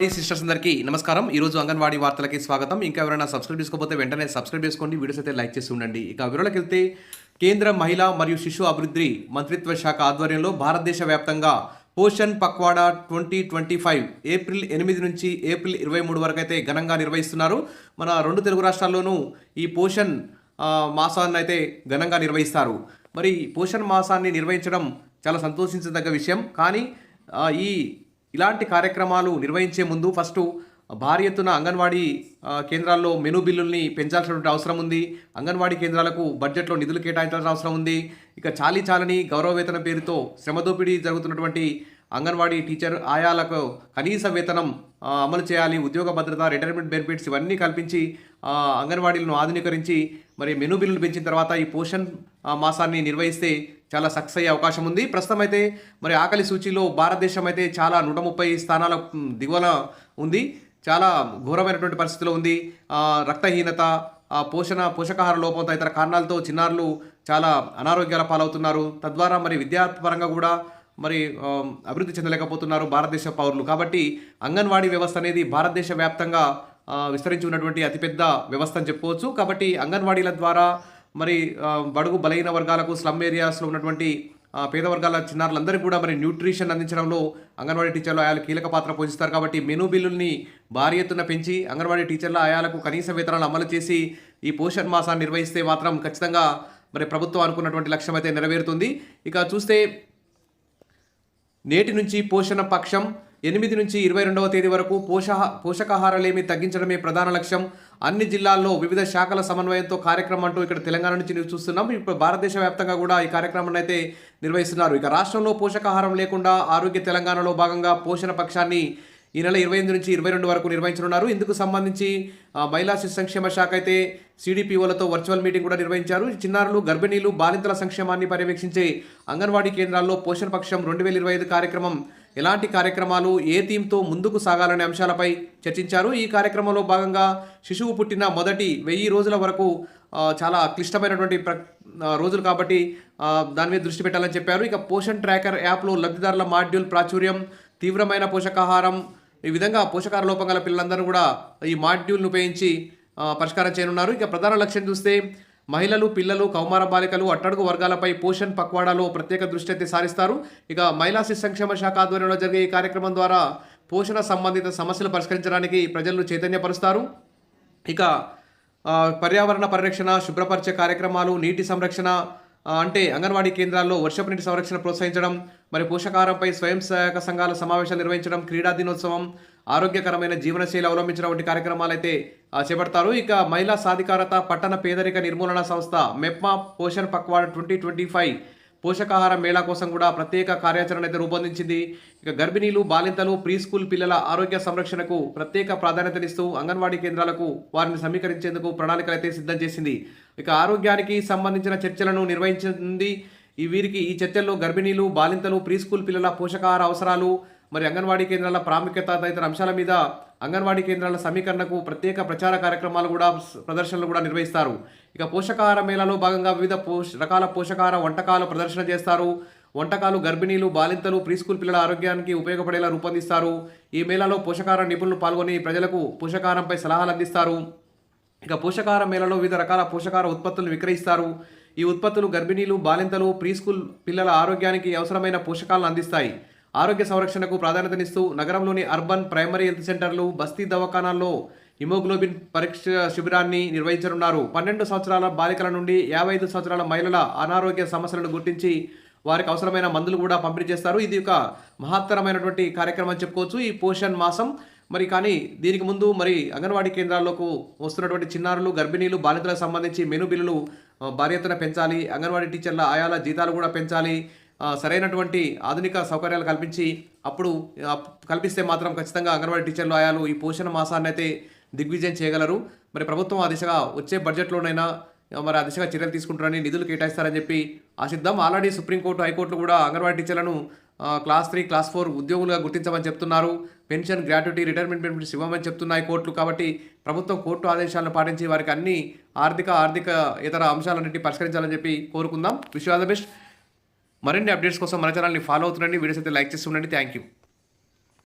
Sisters అందరికీ నమస్కారం. ఈరోజు అంగన్వాడీ వార్తలకి స్వాగతం. ఇంకా ఎవరైనా సబ్స్క్రైబ్ చేసుకోకపోతే వెంటనే సబ్స్క్రైబ్ చేసుకోండి, వీడియోస్ అయితే లైక్ చేసి ఉండండి. ఇక వివరాలకు వెళ్తే కేంద్ర మహిళా మరియు శిశు అభివృద్ధి మంత్రిత్వ శాఖ ఆధ్వర్యంలో భారతదేశ వ్యాప్తంగా పోషణ్ పక్వాడా 2025 ఏప్రిల్ 8 నుంచి ఏప్రిల్ 23 వరకు అయితే ఘనంగా నిర్వహిస్తున్నారు. మన రెండు తెలుగు రాష్ట్రాల్లోనూ ఈ పోషణ్ మాసాన్ని అయితే ఘనంగా నిర్వహిస్తారు. మరి పోషణ్ మాసాన్ని నిర్వహించడం చాలా సంతోషించదగ్గ విషయం. కానీ ఇలాంటి కార్యక్రమాలు నిర్వహించే ముందు ఫస్ట్ భారీ ఎత్తున అంగన్వాడీ కేంద్రాల్లో మెనూ బిల్లుల్ని పెంచాల్సినటువంటి అవసరం ఉంది. అంగన్వాడీ కేంద్రాలకు బడ్జెట్లో నిధులు కేటాయించాల్సిన అవసరం ఉంది. ఇక చాలని గౌరవ వేతనం పేరుతో శ్రమదోపిడీ జరుగుతున్నటువంటి అంగన్వాడీ టీచర్ ఆయాలకు కనీస వేతనం అమలు చేయాలి. ఉద్యోగ భద్రత, రిటైర్మెంట్ బెనిఫిట్స్ ఇవన్నీ కల్పించి అంగన్వాడీలను ఆధునీకరించి మరి మెనూ బిల్లులు పెంచిన తర్వాత ఈ పోషణ్ మాసాన్ని నిర్వహిస్తే చాలా సక్సెస్ అయ్యే అవకాశం ఉంది. ప్రస్తుతం అయితే మరి ఆకలి సూచీలో భారతదేశం అయితే చాలా 130 స్థానాల దిగువన ఉంది. చాలా ఘోరమైనటువంటి పరిస్థితిలో ఉంది. రక్తహీనత, పోషకాహార లోపంతో ఇతర కారణాలతో చిన్నారులు చాలా అనారోగ్యాల పాలవుతున్నారు. తద్వారా మరి విద్యాపరంగా కూడా మరి అభివృద్ధి చెందలేకపోతున్నారు భారతదేశ పౌరులు. కాబట్టి అంగన్వాడీ వ్యవస్థ అనేది భారతదేశ వ్యాప్తంగా విస్తరించి ఉన్నటువంటి అతిపెద్ద వ్యవస్థ అని చెప్పుకోవచ్చు. కాబట్టి అంగన్వాడీల ద్వారా మరి బడుగు బలహీన వర్గాలకు, స్లమ్ ఏరియాస్లో ఉన్నటువంటి పేద వర్గాల చిన్నారులందరికీ కూడా మరి న్యూట్రిషన్ అందించడంలో అంగన్వాడీ టీచర్లు ఆయాలు కీలక పాత్ర పోషిస్తారు. కాబట్టి మెనూ బిల్లుల్ని భారీ ఎత్తున పెంచి అంగన్వాడీ టీచర్ల ఆయాలకు కనీస వేతనాలు అమలు చేసి ఈ పోషణ్ మాసాన్ని నిర్వహిస్తే మాత్రం ఖచ్చితంగా మరి ప్రభుత్వం అనుకున్నటువంటి లక్ష్యం అయితే నెరవేరుతుంది. ఇక చూస్తే నేటి నుంచి పోషణ పక్షం 8 నుంచి 22వ తేదీ వరకు పోషకాహారలేమి తగ్గించడమే ప్రధాన లక్ష్యం. అన్ని జిల్లాల్లో వివిధ శాఖల సమన్వయంతో కార్యక్రమం అంటూ ఇక్కడ తెలంగాణ నుంచి చూస్తున్నాం. ఇప్పుడు భారతదేశ వ్యాప్తంగా కూడా ఈ కార్యక్రమాన్ని అయితే నిర్వహిస్తున్నారు. ఇక రాష్ట్రంలో పోషకాహారం లేకుండా ఆరోగ్య తెలంగాణలో భాగంగా పోషణ పక్షాన్ని ఈ నెల 28 నుంచి 22 వరకు నిర్వహించనున్నారు. ఇందుకు సంబంధించి మహిళా శిశు సంక్షేమ శాఖ అయితే సిడిపిఓలతో వర్చువల్ మీటింగ్ కూడా నిర్వహించారు. చిన్నారులు, గర్భిణీలు, బాలింతల సంక్షేమాన్ని పర్యవేక్షించే అంగన్వాడీ కేంద్రాల్లో పోషణ పక్షం 2025 కార్యక్రమం ఎలాంటి కార్యక్రమాలు, ఏ థీమ్తో ముందుకు సాగాలనే అంశాలపై చర్చించారు. ఈ కార్యక్రమంలో భాగంగా శిశువు పుట్టిన మొదటి 1000 రోజుల వరకు చాలా క్లిష్టమైనటువంటి రోజులు కాబట్టి దాని మీద దృష్టి పెట్టాలని చెప్పారు. ఇక పోషణ్ ట్రాకర్ యాప్లో లబ్ధిదారుల మాడ్యూల్ ప్రాచుర్యం, తీవ్రమైన పోషకాహారం, ఈ విధంగా పోషకాహార లోపం గల పిల్లలందరూ కూడా ఈ మాడ్యూల్ను ఉపయోగించి పరిష్కారం చేయనున్నారు. ఇక ప్రధాన లక్ష్యం చూస్తే మహిళలు, పిల్లలు, కౌమార బాలికలు, అట్టడుగు వర్గాలపై పోషణ్ పక్వాడాలో ప్రత్యేక దృష్టి అయితే సారిస్తారు. ఇక మహిళా శిశు సంక్షేమ శాఖ ఆధ్వర్యంలో జరిగే ఈ కార్యక్రమం ద్వారా పోషణ సంబంధిత సమస్యలు పరిష్కరించడానికి ప్రజలను చైతన్యపరుస్తారు. ఇక పర్యావరణ పరిరక్షణ, శుభ్రపరిచే కార్యక్రమాలు, నీటి సంరక్షణ అంటే అంగన్వాడీ కేంద్రాల్లో వర్షపు నీటి సంరక్షణ ప్రోత్సహించడం, మరి పోషకాహారంపై స్వయం సహాయక సంఘాల సమావేశాలు నిర్వహించడం, క్రీడా దినోత్సవం, ఆరోగ్యకరమైన జీవనశైలి అవలంబించడం వంటి కార్యక్రమాలు అయితే చేపడతారు. ఇక మహిళా సాధికారత, పట్టణ పేదరిక నిర్మూలన సంస్థ మెప్మా పోషణ్ పక్వాడా 2025 పోషకాహార మేళా కోసం కూడా ప్రత్యేక కార్యాచరణ అయితే రూపొందించింది. ఇక గర్భిణీలు, బాలింతలు, ప్రీ స్కూల్ పిల్లల ఆరోగ్య సంరక్షణకు ప్రత్యేక ప్రాధాన్యతనిస్తూ అంగన్వాడీ కేంద్రాలకు వారిని సమీకరించేందుకు ప్రణాళికలు అయితే సిద్ధం చేసింది. ఇక ఆరోగ్యానికి సంబంధించిన చర్చలను నిర్వహించింది. వీరికి ఈ చర్చల్లో గర్భిణీలు, బాలింతలు, ప్రీ స్కూల్ పిల్లల పోషకాహార అవసరాలు, మరి అంగన్వాడీ కేంద్రాల ప్రాముఖ్యత తదితర అంశాల మీద అంగన్వాడీ కేంద్రాల సమీకరణకు ప్రత్యేక ప్రచార కార్యక్రమాలు కూడా, ప్రదర్శనలు కూడా నిర్వహిస్తారు. ఇక పోషకాహార మేళాలో భాగంగా వివిధ రకాల పోషకాహార వంటకాలు ప్రదర్శన చేస్తారు. వంటకాలు గర్భిణీలు, బాలింతలు, ప్రీ స్కూల్ పిల్లల ఆరోగ్యానికి ఉపయోగపడేలా రూపొందిస్తారు. ఈ మేళాలో పోషకాహార నిపుణులు పాల్గొని ప్రజలకు పోషకాహారంపై సలహాలు అందిస్తారు. ఇక పోషకాహార మేళలో వివిధ రకాల పోషకాహార ఉత్పత్తులను విక్రయిస్తారు. ఈ ఉత్పత్తులు గర్భిణీలు, బాలింతలు, ప్రీ స్కూల్ పిల్లల ఆరోగ్యానికి అవసరమైన పోషకాలను అందిస్తాయి. ఆరోగ్య సంరక్షణకు ప్రాధాన్యతనిస్తూ నగరంలోని అర్బన్, ప్రైమరీ హెల్త్ సెంటర్లు, బస్తీ దవాఖానాల్లో హిమోగ్లోబిన్ పరీక్ష శిబిరాన్ని నిర్వహించనున్నారు. 12 సంవత్సరాల బాలికల నుండి 55 సంవత్సరాల మహిళల అనారోగ్య సమస్యలను గుర్తించి వారికి అవసరమైన మందులు కూడా పంపిణీ చేస్తారు. ఇది ఒక మహత్తరమైనటువంటి కార్యక్రమం అని చెప్పుకోవచ్చు ఈ పోషణ్ మాసం. మరి కానీ దీనికి ముందు మరి అంగన్వాడీ కేంద్రాల్లోకి వస్తున్నటువంటి చిన్నారులు, గర్భిణీలు, బాలింతలకు సంబంధించి మెనూ బిల్లులు భారీ ఎత్తున పెంచాలి. అంగన్వాడీ టీచర్ల ఆయాల జీతాలు కూడా పెంచాలి. సరైనటువంటి ఆధునిక సౌకర్యాలు కల్పిస్తే మాత్రం ఖచ్చితంగా అంగన్వాడీ టీచర్లు, ఆయాలు ఈ పోషణ మాసాన్ని అయితే దిగ్విజయం చేయగలరు. మరి ప్రభుత్వం ఆ దిశగా వచ్చే బడ్జెట్లోనైనా మరి ఆ దిశగా చర్యలు తీసుకుంటారని, నిధులు కేటాయిస్తారని చెప్పి ఆశిద్దాం. ఆల్రెడీ సుప్రీంకోర్టు, హైకోర్టులు కూడా అంగన్వాడీ టీచర్లను క్లాస్ 3, క్లాస్ 4 ఉద్యోగులుగా గుర్తించమని చెప్తున్నారు. పెన్షన్, గ్రాట్యుటీ, రిటైర్మెంట్ బెనిఫిట్స్ ఇవ్వమని చెప్తున్నాయి కోర్టులు. కాబట్టి ప్రభుత్వం కోర్టు ఆదేశాలను పాటించి వారికి అన్ని ఆర్థిక ఇతర అంశాలన్నింటినీ పరిష్కరించాలని చెప్పి కోరుకుందాం. Wish all the best. మరిన్ని అప్డేట్స్ కోసం మన ఛానల్ని ఫాలో అవుతుండండి. వీడియోస్ అయితే లైక్ చేసి ఉండండి. Thank you.